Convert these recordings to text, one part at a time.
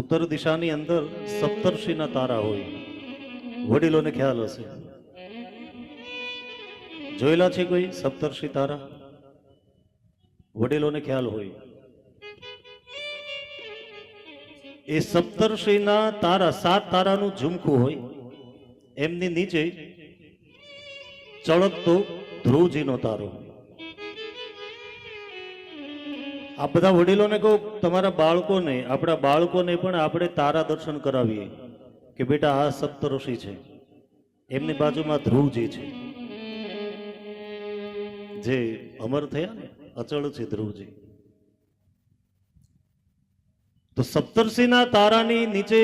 ઉત્તર દિશાની અંદર સપ્તર્ષિના તારા હોય. વડીલોને ખ્યાલ હશે, જોયેલા છે કોઈ સપ્તર્ષિ તારા? વડીલોને ખ્યાલ હોય. એ સપ્તર્ષિના તારા 7 તારાનું ઝુમખું હોય. એમની નીચે ચળકતો ધ્રુવજીનો તારો. આ બધા વડીલોને કહું, તમારા બાળકોને, આપણા બાળકોને પણ આપણે તારા દર્શન કરાવીએ કે બેટા આ સપ્તર્ષિ છે, એમની બાજુમાં ધ્રુવજી છે, જે અમર થયા ને, અચળ છે ધ્રુવજી. તો સપ્તર્ષિના તારાની નીચે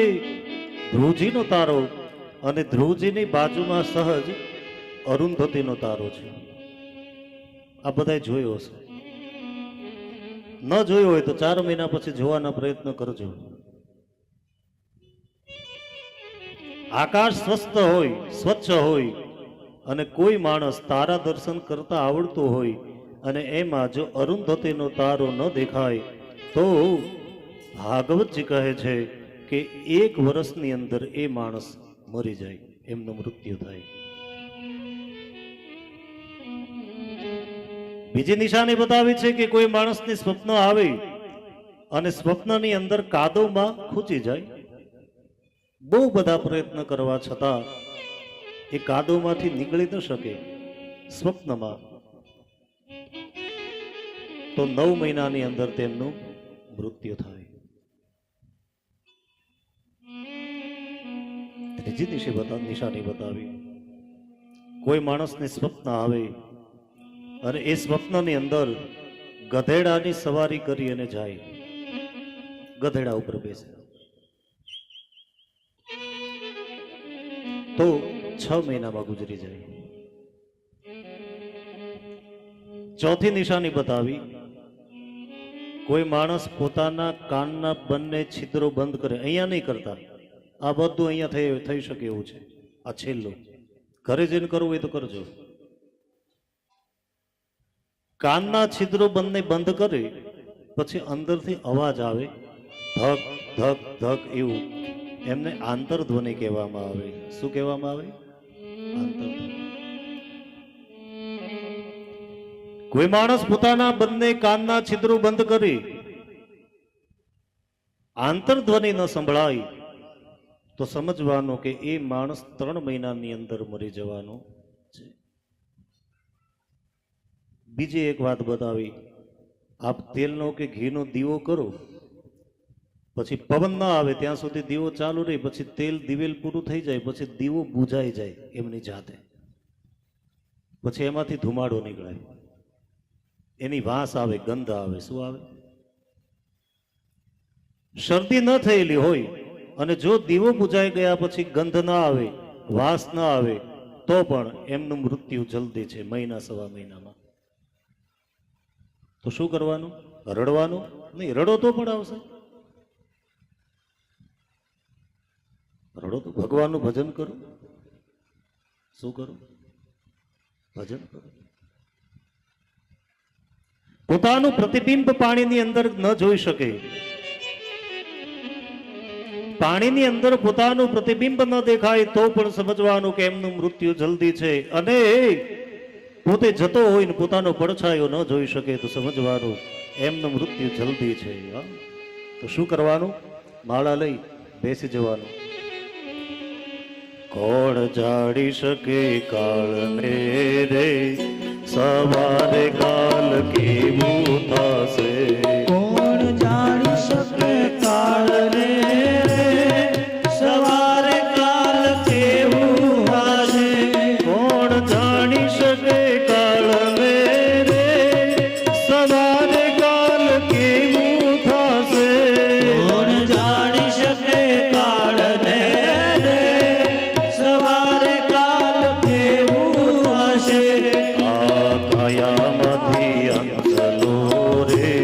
ધ્રુવજીનો તારો અને ધ્રુવજીની બાજુમાં સહજ અરુંધતીનો તારો છે. આ બધાએ જોયો હશે. ન જોયો હોય તો 4 મહિના પછી જોવાના પ્રયત્ન કરજો. આકાશ સ્વચ્છ હોય અને કોઈ માણસ તારા દર્શન કરતા આવડતું હોય અને એમાં જો અરુંધતીનો તારો ન દેખાય તો ભાગવતજી કહે છે કે 1 વર્ષની અંદર એ માણસ મરી જાય, એમનું મૃત્યુ થાય. બીજી નિશાની બતાવી છે કે કોઈ માણસની સ્વપ્ન આવે અને સ્વપ્નની અંદર કાદવમાં ખૂંચી જાય. બહુ બધા પ્રયત્ન કરવા છતાં એ કાદવમાંથી નીકળી ન શકે સ્વપ્નમાં, તો 9 મહિનાની અંદર તેમનું મૃત્યુ થાય. ત્રીજી નિશાની બતાવી, કોઈ માણસને સ્વપ્ન આવે અને એ સ્વપ્નની અંદર ગધેડાની સવારી કરી અને જાય, ગધેડા ઉપર બેસે, તો 6 મહિનામાં ગુજરી જાય. ચોથી નિશાની બતાવી, કોઈ માણસ પોતાના કાનના બંને છિદ્રો બંધ કરે. અહીંયા નહીં કરતા, આ બધું અહીંયા થઈ શકે એવું છે. આ છેલ્લું, ઘરે જઈને કરવું હોય તો કરજો. કાનના છિદ્રો બંને બંધ કરે પછી અંદરથી અવાજ આવે, ધક ધક ધક એવું. એમને આંતરધ્વનિ કહેવામાં આવે. શું કહેવામાં આવે? આંતરધ્વનિ. કોઈ માણસ પોતાના બંને કાનના છિદ્રો બંધ કરી આંતરધ્વનિ ન સંભળાય તો સમજવાનું કે એ માણસ 3 મહિનાની અંદર મરી જવાનો છે. બીજી એક વાત બતાવી, આપ તેલનો કે ઘીનો દીવો કરો, પછી પવન ના આવે ત્યાં સુધી દીવો ચાલુ રહે, પછી તેલ દિવેલ પૂરું થઈ જાય, પછી દીવો બુઝાઈ જાય એમની જાતે, પછી એમાંથી ધુમાડો નીકળે, એની વાસ આવે, ગંધ આવે. શું આવે? શરદી ન થયેલી હોય અને જો દીવો બુઝાઈ ગયા પછી ગંધ ના આવે, વાસ ના આવે, તો પણ એમનું મૃત્યુ જલ્દી છે, 1 સવા મહિનામાં. તો શું કરવાનું? રડવાનું નહીં. રડો તો પણ આવશે. રડો તો ભગવાનનું ભજન કરો. શું કરો? ભજન કરો. પોતાનું પ્રતિબિંબ પાણીની અંદર ન જોઈ શકે, પાણીની અંદર પોતાનું પ્રતિબિંબ ન દેખાય તો પણ સમજવાનું કે એમનું મૃત્યુ જલ્દી છે. અને પોતે જતો હોય ને પોતાનો પડછાયો ન જોઈ શકે તો સમજવાનું એમનું મૃત્યુ જલ્દી છે. તો શું કરવાનું? માળા લઈ બેસી જવાનું. કોણ જાણી શકે કાળને રે, સવારે કાલ કેવું થશે. કોણ જાણી શકે કાળને રે, સવારે કાલ કેવું થશે. કોણ જાણી શકે કાળને રે, સવારે કાલ કેવું થશે. કોણ જાણી શકે કાળને રે, સવારે કાલ કેવું હશે. આ કાયામાંથી અંતલો રે,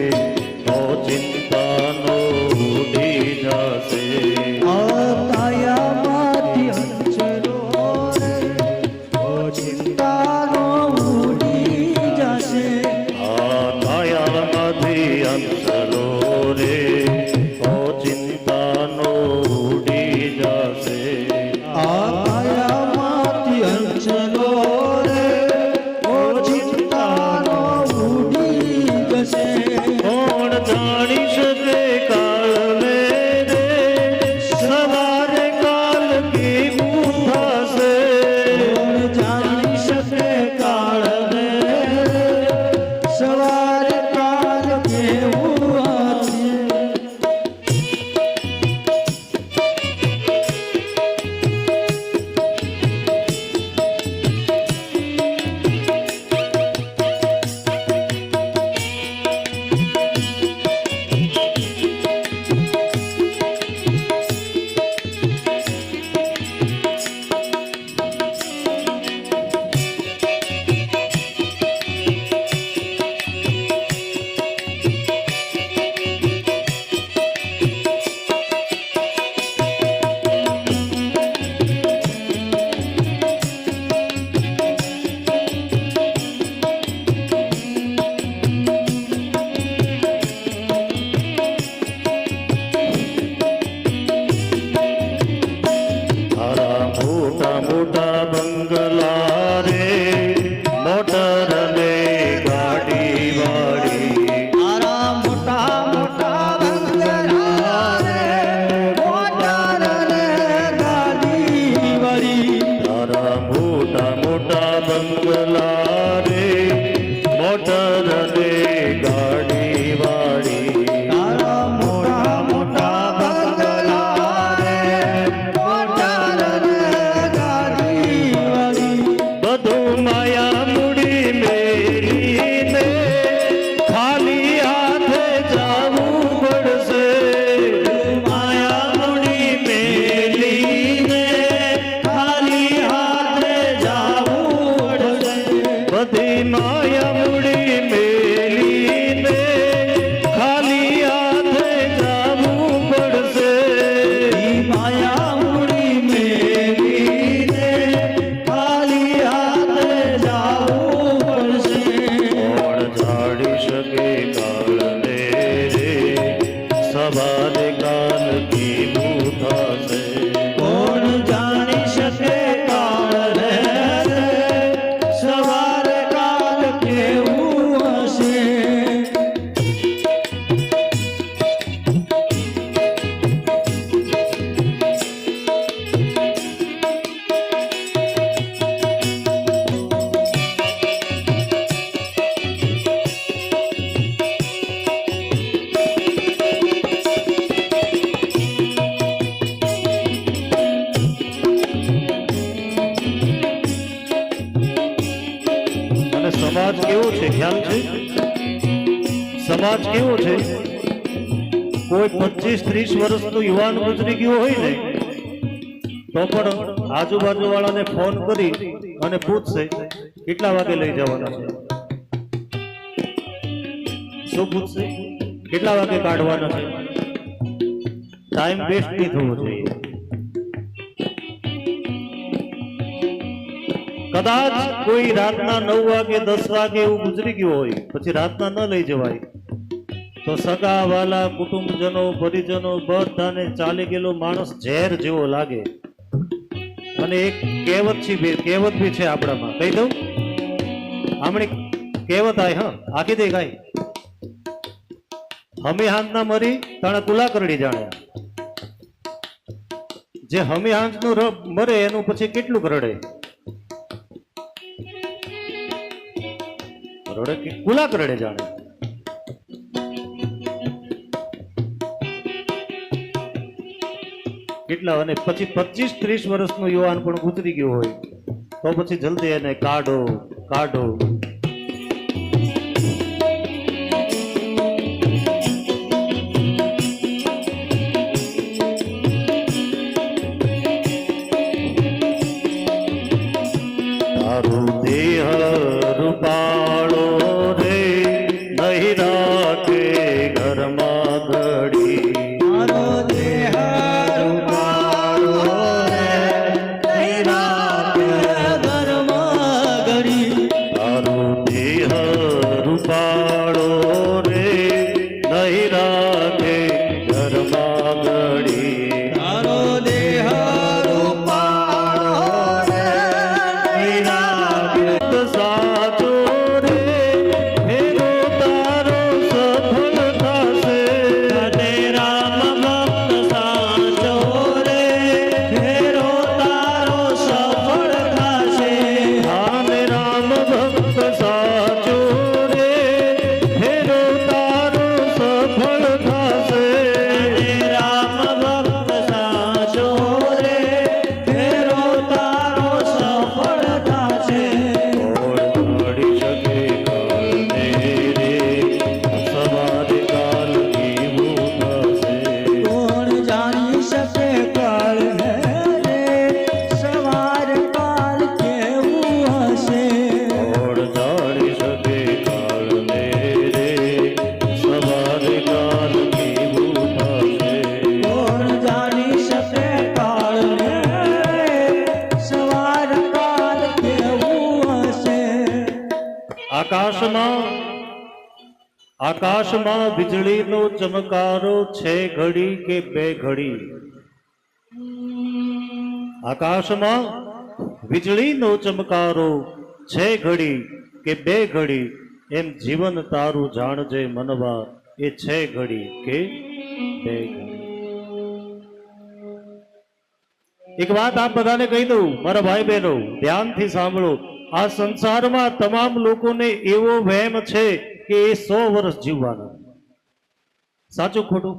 ખ્યાલ છે? સમાજ કેવો છે? કોઈ 25-30 વર્ષનું યુવાન ગુજરી ગયું હોય ને તો પણ આજુબાજુ વાળાને ફોન કરી અને પૂછશે કેટલા વાગે લઈ જવાના છે? શું પૂછશે? કેટલા વાગે કાઢવાના છે? ટાઈમ વેસ્ટ નહીં થવો જોઈએ. કદાચ કોઈ રાતના 9 વાગે 10 વાગે એવું ગુજરી ગયું હોય પછી રાતના ન લઈ જવાય તો સગા વાલા કુટુંબજનો પરિજનો બધાને ચાલી ગયેલો માણસ ઝેર જેવો લાગે. અને એક કહેવત બી છે આપણામાં, કહી દઉં? આમણી કહેવત આય, હા આખી દે ગાય. હમી હાંજના મરી તાણે કુલા કરડી જાણ્યા. જે હમી હાંજનું મરે એનું પછી કેટલું રડે? રડે કે કુલા કરડે જાણે. કેટલા? અને પછી 25-30 વર્ષનું યુવાન પણ ગુજરી ગયું હોય તો પછી જલ્દી એને કાઢો કાઢો. તારું દેહ રૂપાળો રે નહીં રાખે ઘરમાં ઘડી. મારો દેહ રૂપાળો રે નહીં રાખે ઘરમાં ઘડી. તારું દેહ રૂપાળો રે નહીં રાખે ઘરમાં ઘડી. તારો દેહ રૂપાળો રે નહીં રાખે. સાચો રે હેરો તારો સફળ થશે. હરે રામ ભક્ત સાચો રે ફેરો તારો સફળ થશે. રામે રામ ભક્ત સાચો રે હેરો તારો સફળ થશે. હરે રામ ભક્ત સાચો રે ફેરો તારો સફળ થશે. કોણ જાણી શકે કાળને રે સવારે કાલ કેવું થશે? કોણ જાણી શકે કાળને રે સવારે કાલ કેવું હશે. કોણ જાણી શકે કાળને રે સવાર કાલ કેવું હશે? આકાશમાં વીજળીનો ચમકારો છે ઘડી કે બે ઘડી? આકાશમાં વીજળીનો ચમકારો છે ઘડી કે બે ઘડી? એમ જીવન તારું જાણજે મનવા, એ છે ઘડી કે બે ઘડી. એક વાત આપ બધાને કહી દઉં, મારા ભાઈ બહેનો ધ્યાનથી સાંભળો. આ સંસારમાં તમામ લોકોને એવો વહેમ છે કે એ 100 વર્ષ જીવવાના. સાચું ખોટું?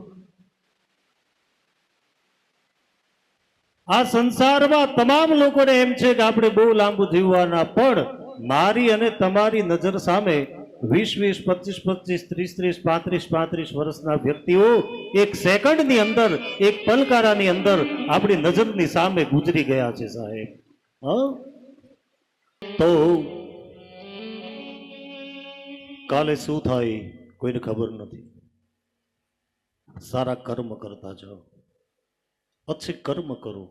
આ સંસારમાં તમામ લોકોને એમ છે કે આપણે બહુ લાંબુ જીવવાના, પણ મારી અને તમારી નજર સામે 20-20, 25-25, 30-30, 35-35 વર્ષના વ્યક્તિઓ એક સેકન્ડની અંદર, એક પલકારાની અંદર આપણી નજરની સામે ગુજરી ગયા છે સાહેબ. હા, તો કાલે શું થાય કોઈને ખબર નથી. સારા કર્મ કરતા જાઓ, अच्छे कर्म करो.